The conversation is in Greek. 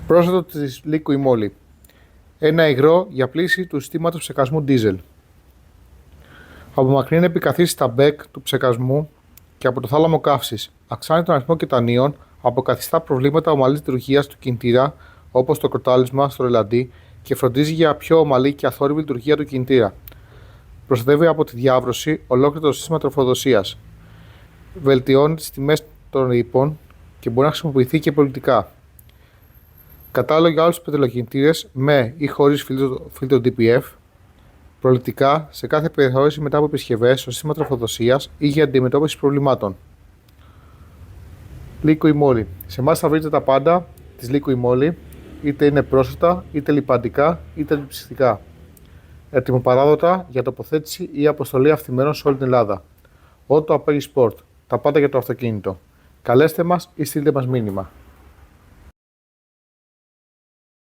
Πρόσθετο της Liqui Moly. Ένα υγρό για πλύση του συστήματος ψεκασμού diesel. Απομακρύνει επικαθίσεις στα μπέκ του ψεκασμού και από το θάλαμο καύσης. Αυξάνει τον αριθμό κετανίων, αποκαθιστά προβλήματα ομαλής λειτουργίας του κινητήρα, όπως το κροτάλισμα στο ρελαντί, και φροντίζει για πιο ομαλή και αθόρυβη λειτουργία του κινητήρα. Προστατεύει από τη διάβρωση ολόκληρο το σύστημα τροφοδοσίας. Βελτιώνει τις τιμές των ρήπων και μπορεί να χρησιμοποιηθεί και πολιτικά. Κατάλληλο για όλους τους πετρελαιοκινητήρες με ή χωρίς φίλτρο DPF. Προληπτικά σε κάθε περιθώριση μετά από επισκευές στο σύστημα τροφοδοσίας ή για αντιμετώπιση προβλημάτων. Liqui Moly. Σε εμάς θα βρείτε τα πάντα της Liqui Moly, είτε είναι πρόσθετα, είτε λιπαντικά, είτε αντιψυκτικά. Ετοιμοπαράδοτα για τοποθέτηση ή αποστολή αυθυμένων σε όλη την Ελλάδα. Auto Aperi Sport. Τα πάντα για το αυτοκίνητο. Καλέστε μας ή στείλτε μας μήνυμα.